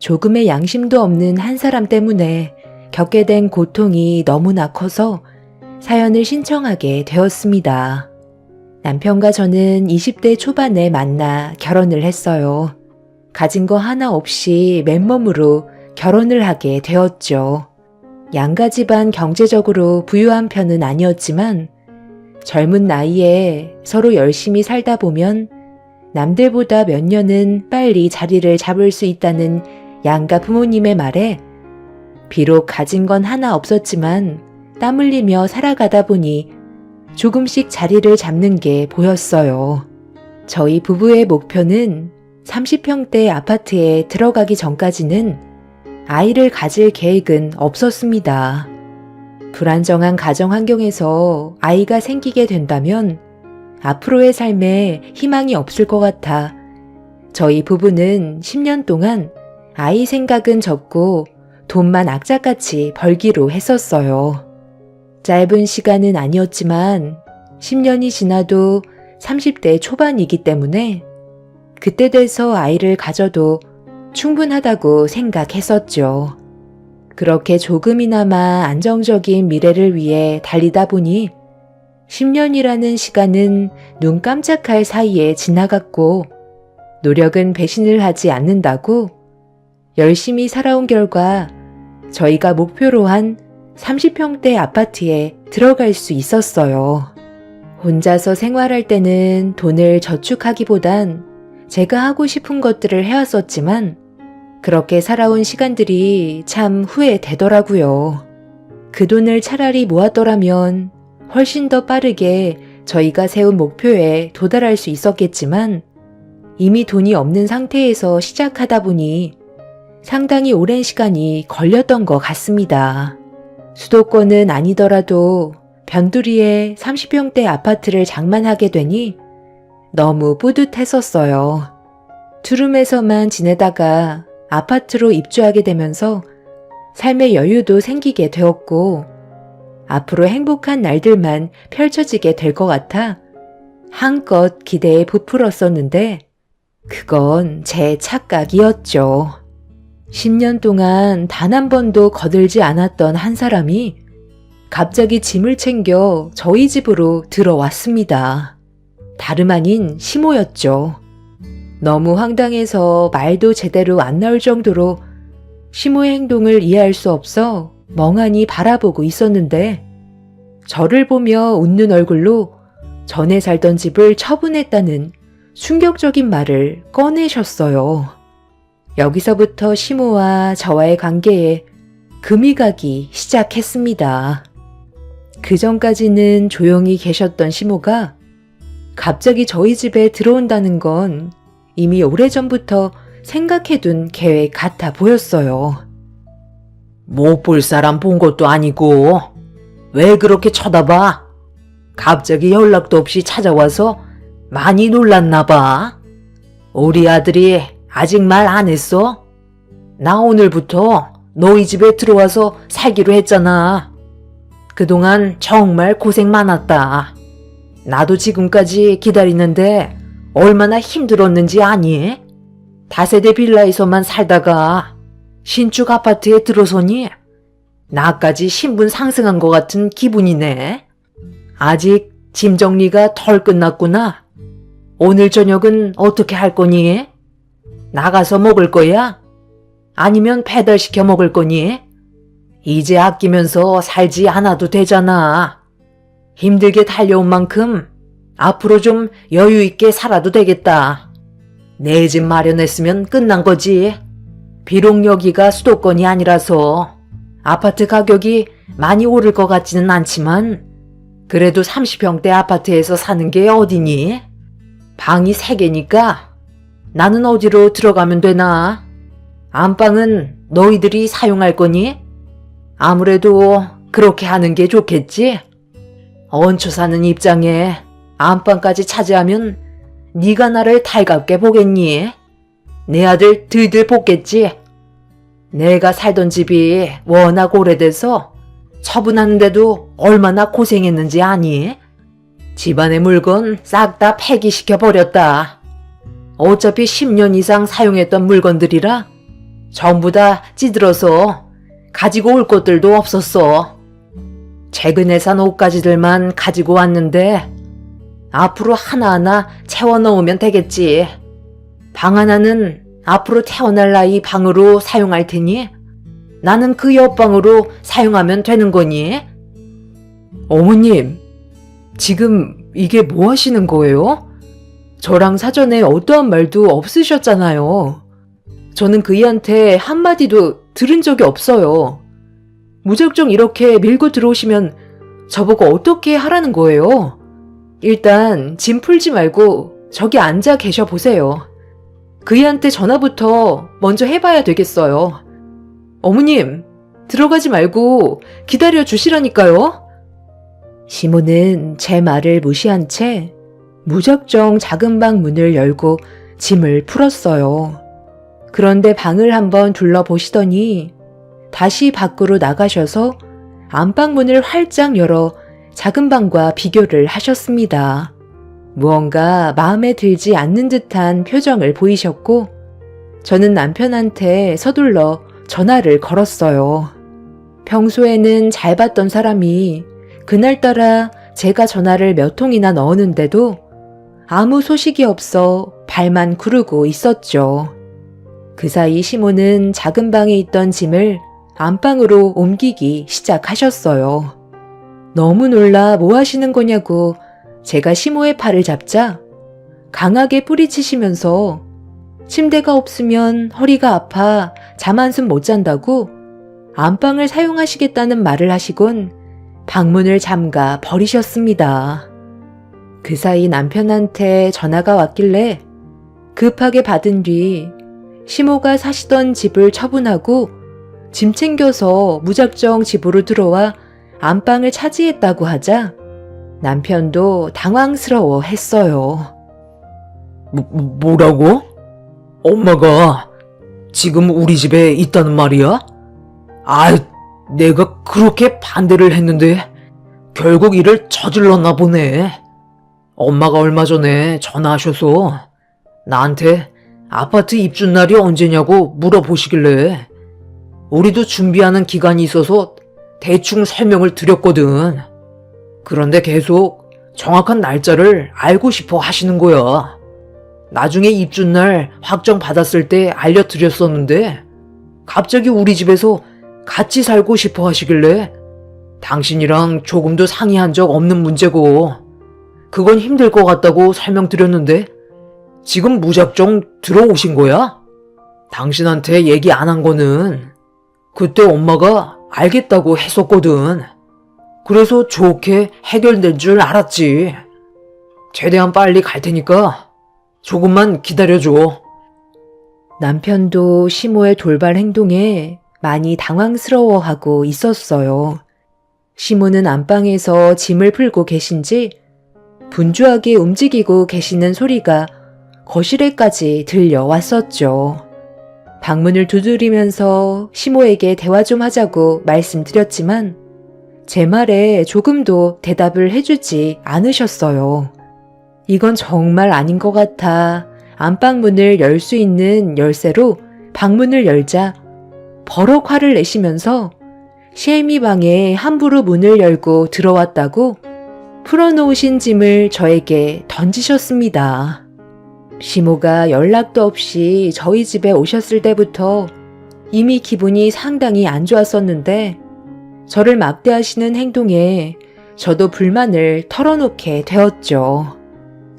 조금의 양심도 없는 한 사람 때문에 겪게 된 고통이 너무나 커서 사연을 신청하게 되었습니다. 남편과 저는 20대 초반에 만나 결혼을 했어요. 가진 거 하나 없이 맨몸으로 결혼을 하게 되었죠. 양가 집안 경제적으로 부유한 편은 아니었지만 젊은 나이에 서로 열심히 살다 보면 남들보다 몇 년은 빨리 자리를 잡을 수 있다는 양가 부모님의 말에 비록 가진 건 하나 없었지만 땀 흘리며 살아가다 보니 조금씩 자리를 잡는 게 보였어요. 저희 부부의 목표는 30평대 아파트에 들어가기 전까지는 아이를 가질 계획은 없었습니다. 불안정한 가정 환경에서 아이가 생기게 된다면 앞으로의 삶에 희망이 없을 것 같아 저희 부부는 10년 동안 아이 생각은 접고 돈만 악착같이 벌기로 했었어요. 짧은 시간은 아니었지만 10년이 지나도 30대 초반이기 때문에 그때 돼서 아이를 가져도 충분하다고 생각했었죠. 그렇게 조금이나마 안정적인 미래를 위해 달리다 보니 10년이라는 시간은 눈 깜짝할 사이에 지나갔고 노력은 배신을 하지 않는다고 열심히 살아온 결과 저희가 목표로 한 30평대 아파트에 들어갈 수 있었어요. 혼자서 생활할 때는 돈을 저축하기보단 제가 하고 싶은 것들을 해왔었지만 그렇게 살아온 시간들이 참 후회되더라고요. 그 돈을 차라리 모았더라면 훨씬 더 빠르게 저희가 세운 목표에 도달할 수 있었겠지만 이미 돈이 없는 상태에서 시작하다 보니 상당히 오랜 시간이 걸렸던 것 같습니다. 수도권은 아니더라도 변두리에 30평대 아파트를 장만하게 되니 너무 뿌듯했었어요. 투룸에서만 지내다가 아파트로 입주하게 되면서 삶의 여유도 생기게 되었고 앞으로 행복한 날들만 펼쳐지게 될 것 같아 한껏 기대에 부풀었었는데 그건 제 착각이었죠. 10년 동안 단 한 번도 거들지 않았던 한 사람이 갑자기 짐을 챙겨 저희 집으로 들어왔습니다. 다름 아닌 시모였죠. 너무 황당해서 말도 제대로 안 나올 정도로 시모의 행동을 이해할 수 없어 멍하니 바라보고 있었는데 저를 보며 웃는 얼굴로 전에 살던 집을 처분했다는 충격적인 말을 꺼내셨어요. 여기서부터 시모와 저와의 관계에 금이 가기 시작했습니다. 그 전까지는 조용히 계셨던 시모가 갑자기 저희 집에 들어온다는 건 이미 오래전부터 생각해둔 계획 같아 보였어요. 못 볼 사람 본 것도 아니고 왜 그렇게 쳐다봐? 갑자기 연락도 없이 찾아와서 많이 놀랐나 봐. 우리 아들이 아직 말 안 했어? 나 오늘부터 너희 집에 들어와서 살기로 했잖아. 그동안 정말 고생 많았다. 나도 지금까지 기다리는데 얼마나 힘들었는지 아니? 다세대 빌라에서만 살다가 신축 아파트에 들어서니 나까지 신분 상승한 것 같은 기분이네. 아직 짐 정리가 덜 끝났구나. 오늘 저녁은 어떻게 할 거니? 나가서 먹을 거야? 아니면 배달시켜 먹을 거니? 이제 아끼면서 살지 않아도 되잖아. 힘들게 달려온 만큼 앞으로 좀 여유 있게 살아도 되겠다. 내 집 마련했으면 끝난 거지. 비록 여기가 수도권이 아니라서 아파트 가격이 많이 오를 것 같지는 않지만 그래도 30평대 아파트에서 사는 게 어디니? 방이 3개니까 나는 어디로 들어가면 되나? 안방은 너희들이 사용할 거니? 아무래도 그렇게 하는 게 좋겠지? 얹혀 사는 입장에 안방까지 차지하면 네가 나를 달갑게 보겠니? 내 아들 들들 볶겠지? 내가 살던 집이 워낙 오래돼서 처분하는데도 얼마나 고생했는지 아니? 집안의 물건 싹 다 폐기시켜버렸다. 어차피 10년 이상 사용했던 물건들이라 전부 다 찌들어서 가지고 올 것들도 없었어. 최근에 산 옷가지들만 가지고 왔는데 앞으로 하나하나 채워 넣으면 되겠지. 방 하나는 앞으로 태어날 나이 방으로 사용할 테니 나는 그 옆방으로 사용하면 되는 거니? 어머님, 지금 이게 뭐 하시는 거예요? 저랑 사전에 어떠한 말도 없으셨잖아요. 저는 그이한테 한마디도 들은 적이 없어요. 무작정 이렇게 밀고 들어오시면 저보고 어떻게 하라는 거예요? 일단 짐 풀지 말고 저기 앉아 계셔 보세요. 그이한테 전화부터 먼저 해봐야 되겠어요. 어머님, 들어가지 말고 기다려 주시라니까요. 시모는 제 말을 무시한 채 무작정 작은 방 문을 열고 짐을 풀었어요. 그런데 방을 한번 둘러보시더니 다시 밖으로 나가셔서 안방 문을 활짝 열어 작은 방과 비교를 하셨습니다. 무언가 마음에 들지 않는 듯한 표정을 보이셨고 저는 남편한테 서둘러 전화를 걸었어요. 평소에는 잘 봤던 사람이 그날따라 제가 전화를 몇 통이나 넣었는데도 아무 소식이 없어 발만 구르고 있었죠. 그 사이 시모는 작은 방에 있던 짐을 안방으로 옮기기 시작하셨어요. 너무 놀라 뭐 하시는 거냐고 제가 시모의 팔을 잡자 강하게 뿌리치시면서 침대가 없으면 허리가 아파 잠 한숨 못 잔다고 안방을 사용하시겠다는 말을 하시곤 방문을 잠가 버리셨습니다. 그 사이 남편한테 전화가 왔길래 급하게 받은 뒤 시모가 사시던 집을 처분하고 짐 챙겨서 무작정 집으로 들어와 안방을 차지했다고 하자 남편도 당황스러워 했어요. 뭐라고? 엄마가 지금 우리 집에 있다는 말이야? 내가 그렇게 반대를 했는데 결국 일을 저질렀나 보네. 엄마가 얼마 전에 전화하셔서 나한테 아파트 입주 날이 언제냐고 물어보시길래 우리도 준비하는 기간이 있어서 대충 설명을 드렸거든. 그런데 계속 정확한 날짜를 알고 싶어 하시는 거야. 나중에 입주날 확정 받았을 때 알려드렸었는데 갑자기 우리 집에서 같이 살고 싶어 하시길래 당신이랑 조금도 상의한 적 없는 문제고 그건 힘들 것 같다고 설명드렸는데 지금 무작정 들어오신 거야? 당신한테 얘기 안 한 거는 그때 엄마가 알겠다고 했었거든. 그래서 좋게 해결된 줄 알았지. 최대한 빨리 갈 테니까 조금만 기다려줘. 남편도 시모의 돌발 행동에 많이 당황스러워하고 있었어요. 시모는 안방에서 짐을 풀고 계신지 분주하게 움직이고 계시는 소리가 거실에까지 들려왔었죠. 방문을 두드리면서 시모에게 대화 좀 하자고 말씀드렸지만 제 말에 조금도 대답을 해주지 않으셨어요. 이건 정말 아닌 것 같아 안방문을 열 수 있는 열쇠로 방문을 열자 버럭 화를 내시면서 시애미 방에 함부로 문을 열고 들어왔다고 풀어놓으신 짐을 저에게 던지셨습니다. 시모가 연락도 없이 저희 집에 오셨을 때부터 이미 기분이 상당히 안 좋았었는데 저를 막대하시는 행동에 저도 불만을 털어놓게 되었죠.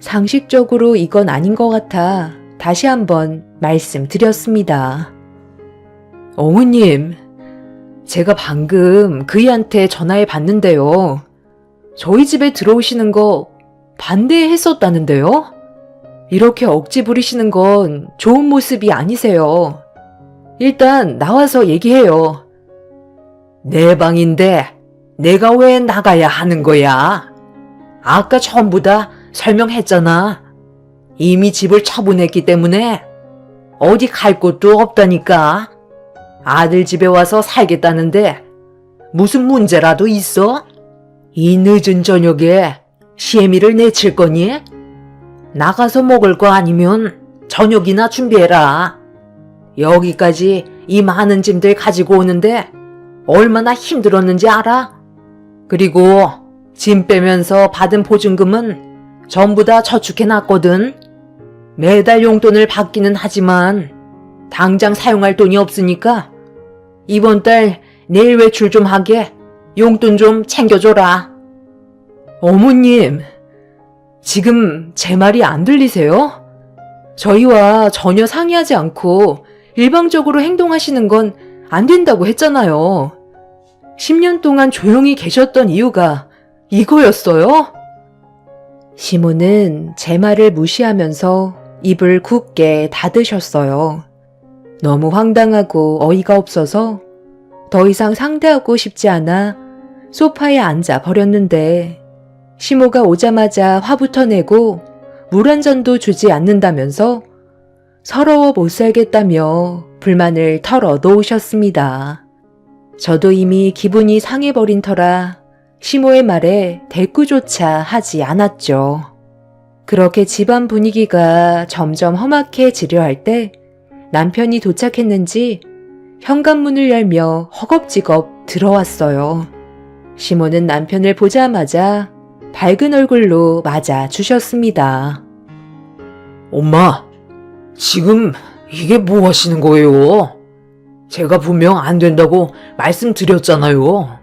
상식적으로 이건 아닌 것 같아 다시 한번 말씀드렸습니다. 어머님, 제가 방금 그이한테 전화해 봤는데요. 저희 집에 들어오시는 거 반대했었다는데요? 이렇게 억지 부리시는 건 좋은 모습이 아니세요. 일단 나와서 얘기해요. 내 방인데 내가 왜 나가야 하는 거야? 아까 전부 다 설명했잖아. 이미 집을 처분했기 때문에 어디 갈 곳도 없다니까. 아들 집에 와서 살겠다는데 무슨 문제라도 있어? 이 늦은 저녁에 시애미를 내칠 거니? 나가서 먹을 거 아니면 저녁이나 준비해라. 여기까지 이 많은 짐들 가지고 오는데 얼마나 힘들었는지 알아? 그리고 짐 빼면서 받은 보증금은 전부 다 저축해놨거든. 매달 용돈을 받기는 하지만 당장 사용할 돈이 없으니까 이번 달 내일 외출 좀 하게 용돈 좀 챙겨줘라. 어머님, 지금 제 말이 안 들리세요? 저희와 전혀 상의하지 않고 일방적으로 행동하시는 건 안 된다고 했잖아요. 10년 동안 조용히 계셨던 이유가 이거였어요? 시모는 제 말을 무시하면서 입을 굳게 닫으셨어요. 너무 황당하고 어이가 없어서 더 이상 상대하고 싶지 않아 소파에 앉아 버렸는데 시모가 오자마자 화부터 내고 물 한 잔도 주지 않는다면서 서러워 못 살겠다며 불만을 털어 놓으셨습니다. 저도 이미 기분이 상해버린 터라 시모의 말에 대꾸조차 하지 않았죠. 그렇게 집안 분위기가 점점 험악해지려 할 때 남편이 도착했는지 현관문을 열며 허겁지겁 들어왔어요. 시모는 남편을 보자마자 밝은 얼굴로 맞아 주셨습니다. 엄마, 지금 이게 뭐 하시는 거예요? 제가 분명 안 된다고 말씀드렸잖아요.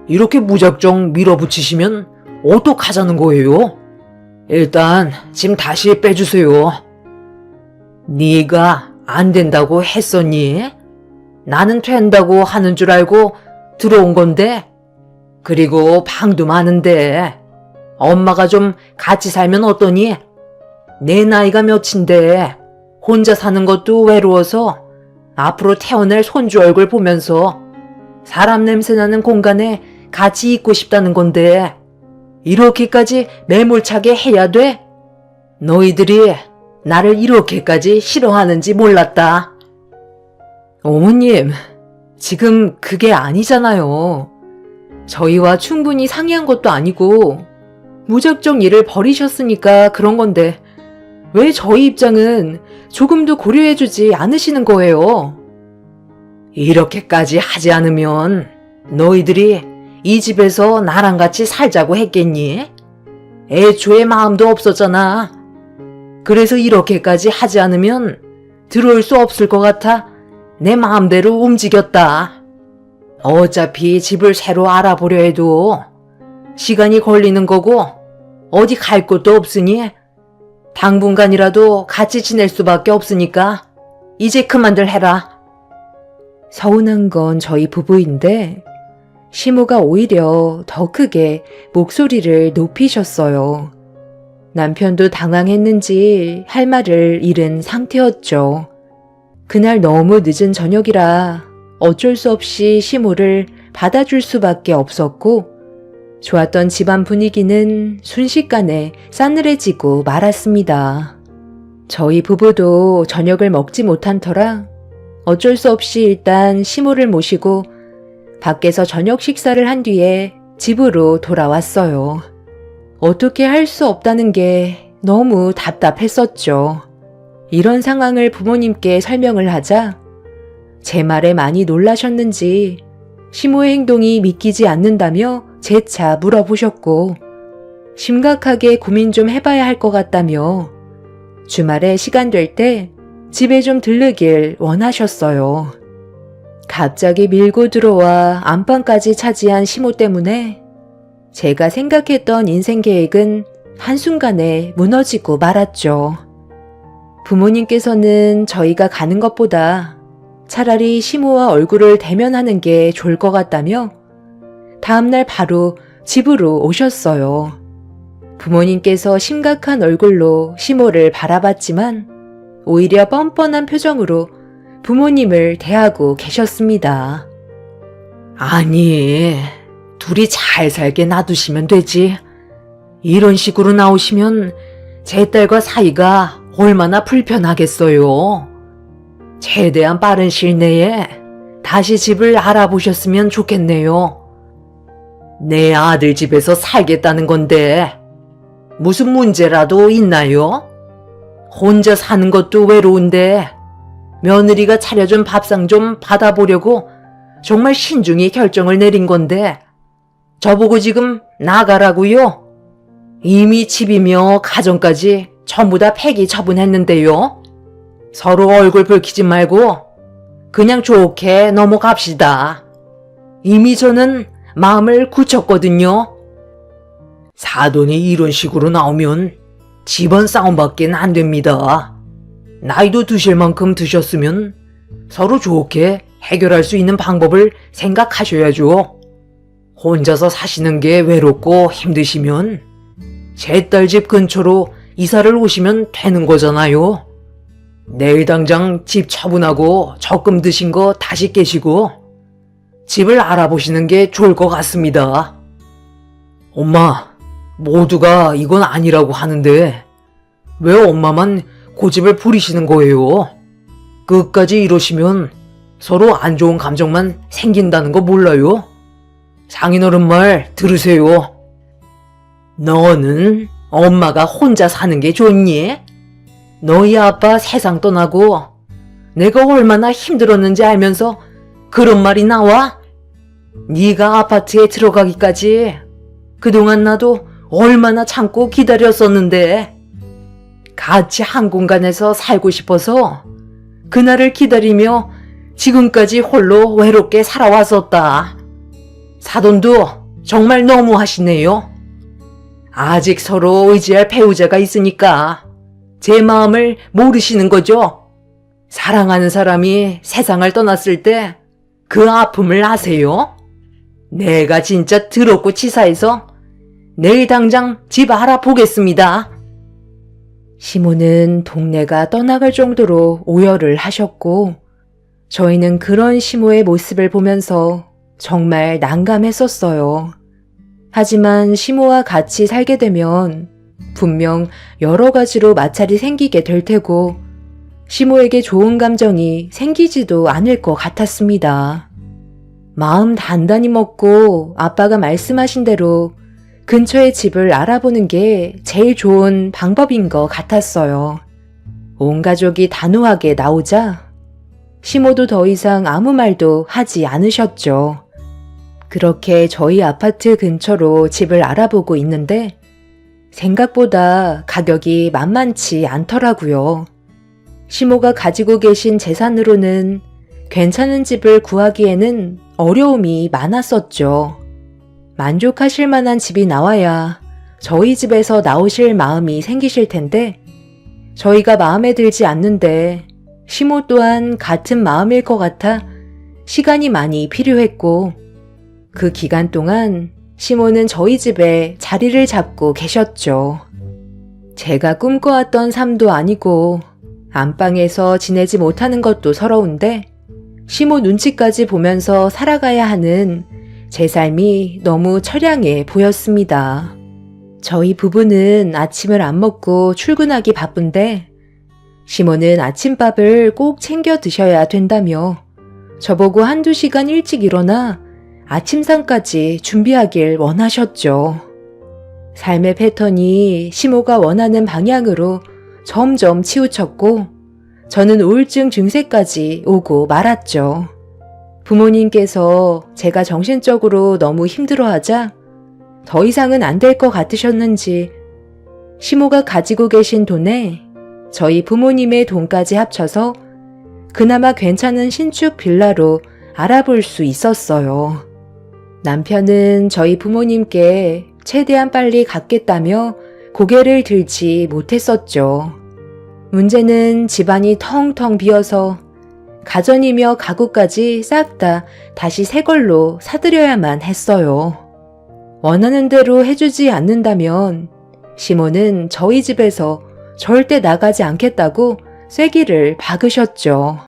이렇게 무작정 밀어붙이시면 어떡하자는 거예요? 일단 짐 다시 빼주세요. 네가 안 된다고 했었니? 나는 된다고 하는 줄 알고 들어온 건데. 그리고 방도 많은데 엄마가 좀 같이 살면 어떠니? 내 나이가 몇인데 혼자 사는 것도 외로워서 앞으로 태어날 손주 얼굴 보면서 사람 냄새 나는 공간에 같이 있고 싶다는 건데 이렇게까지 매몰차게 해야 돼? 너희들이 나를 이렇게까지 싫어하는지 몰랐다. 어머님, 지금 그게 아니잖아요. 저희와 충분히 상의한 것도 아니고 무작정 일을 벌이셨으니까 그런 건데 왜 저희 입장은 조금도 고려해주지 않으시는 거예요? 이렇게까지 하지 않으면 너희들이 이 집에서 나랑 같이 살자고 했겠니? 애초에 마음도 없었잖아. 그래서 이렇게까지 하지 않으면 들어올 수 없을 것 같아 내 마음대로 움직였다. 어차피 집을 새로 알아보려 해도 시간이 걸리는 거고 어디 갈 곳도 없으니 당분간이라도 같이 지낼 수밖에 없으니까 이제 그만들 해라. 서운한 건 저희 부부인데 시모가 오히려 더 크게 목소리를 높이셨어요. 남편도 당황했는지 할 말을 잃은 상태였죠. 그날 너무 늦은 저녁이라 어쩔 수 없이 시모를 받아줄 수밖에 없었고 좋았던 집안 분위기는 순식간에 싸늘해지고 말았습니다. 저희 부부도 저녁을 먹지 못한 터라 어쩔 수 없이 일단 시모를 모시고 밖에서 저녁 식사를 한 뒤에 집으로 돌아왔어요. 어떻게 할 수 없다는 게 너무 답답했었죠. 이런 상황을 부모님께 설명을 하자 제 말에 많이 놀라셨는지 시모의 행동이 믿기지 않는다며 재차 물어보셨고 심각하게 고민 좀 해봐야 할 것 같다며 주말에 시간 될 때 집에 좀 들르길 원하셨어요. 갑자기 밀고 들어와 안방까지 차지한 시모 때문에 제가 생각했던 인생 계획은 한순간에 무너지고 말았죠. 부모님께서는 저희가 가는 것보다 차라리 시모와 얼굴을 대면하는 게 좋을 것 같다며 다음날 바로 집으로 오셨어요. 부모님께서 심각한 얼굴로 시모를 바라봤지만 오히려 뻔뻔한 표정으로 부모님을 대하고 계셨습니다. 아니, 둘이 잘 살게 놔두시면 되지. 이런 식으로 나오시면 제 딸과 사이가 얼마나 불편하겠어요. 최대한 빠른 시일 내에 다시 집을 알아보셨으면 좋겠네요. 내 아들 집에서 살겠다는 건데 무슨 문제라도 있나요? 혼자 사는 것도 외로운데 며느리가 차려준 밥상 좀 받아보려고 정말 신중히 결정을 내린 건데 저보고 지금 나가라고요? 이미 집이며 가정까지 전부 다 폐기 처분했는데요. 서로 얼굴 붉히지 말고 그냥 좋게 넘어갑시다. 이미 저는 마음을 굳혔거든요. 사돈이 이런 식으로 나오면 집안 싸움밖에 안 됩니다. 나이도 드실 만큼 드셨으면 서로 좋게 해결할 수 있는 방법을 생각하셔야죠. 혼자서 사시는 게 외롭고 힘드시면 제 딸 집 근처로 이사를 오시면 되는 거잖아요. 내일 당장 집 처분하고 적금 드신 거 다시 깨시고 집을 알아보시는 게 좋을 것 같습니다. 엄마, 모두가 이건 아니라고 하는데 왜 엄마만 고집을 부리시는 거예요? 끝까지 이러시면 서로 안 좋은 감정만 생긴다는 거 몰라요? 장인어른 말 들으세요. 너는 엄마가 혼자 사는 게 좋니? 너희 아빠 세상 떠나고 내가 얼마나 힘들었는지 알면서 그런 말이 나와? 네가 아파트에 들어가기까지 그동안 나도 얼마나 참고 기다렸었는데 같이 한 공간에서 살고 싶어서 그날을 기다리며 지금까지 홀로 외롭게 살아왔었다. 사돈도 정말 너무하시네요. 아직 서로 의지할 배우자가 있으니까 제 마음을 모르시는 거죠. 사랑하는 사람이 세상을 떠났을 때 그 아픔을 아세요? 내가 진짜 더럽고 치사해서 내일 당장 집 알아보겠습니다. 시모는 동네가 떠나갈 정도로 오열을 하셨고 저희는 그런 시모의 모습을 보면서 정말 난감했었어요. 하지만 시모와 같이 살게 되면 분명 여러 가지로 마찰이 생기게 될 테고 시모에게 좋은 감정이 생기지도 않을 것 같았습니다. 마음 단단히 먹고 아빠가 말씀하신 대로 근처의 집을 알아보는 게 제일 좋은 방법인 것 같았어요. 온 가족이 단호하게 나오자 시모도 더 이상 아무 말도 하지 않으셨죠. 그렇게 저희 아파트 근처로 집을 알아보고 있는데 생각보다 가격이 만만치 않더라고요. 시모가 가지고 계신 재산으로는 괜찮은 집을 구하기에는 어려움이 많았었죠. 만족하실 만한 집이 나와야 저희 집에서 나오실 마음이 생기실 텐데 저희가 마음에 들지 않는데 시모 또한 같은 마음일 것 같아 시간이 많이 필요했고 그 기간 동안 시모는 저희 집에 자리를 잡고 계셨죠. 제가 꿈꿔왔던 삶도 아니고 안방에서 지내지 못하는 것도 서러운데 시모 눈치까지 보면서 살아가야 하는 제 삶이 너무 처량해 보였습니다. 저희 부부는 아침을 안 먹고 출근하기 바쁜데 시모는 아침밥을 꼭 챙겨 드셔야 된다며 저보고 한두 시간 일찍 일어나 아침상까지 준비하길 원하셨죠. 삶의 패턴이 시모가 원하는 방향으로 점점 치우쳤고 저는 우울증 증세까지 오고 말았죠. 부모님께서 제가 정신적으로 너무 힘들어하자 더 이상은 안 될 것 같으셨는지 시모가 가지고 계신 돈에 저희 부모님의 돈까지 합쳐서 그나마 괜찮은 신축 빌라로 알아볼 수 있었어요. 남편은 저희 부모님께 최대한 빨리 갚겠다며 고개를 들지 못했었죠. 문제는 집안이 텅텅 비어서 가전이며 가구까지 싹 다 다시 새 걸로 사들여야만 했어요. 원하는 대로 해주지 않는다면 시모는 저희 집에서 절대 나가지 않겠다고 쐐기를 박으셨죠.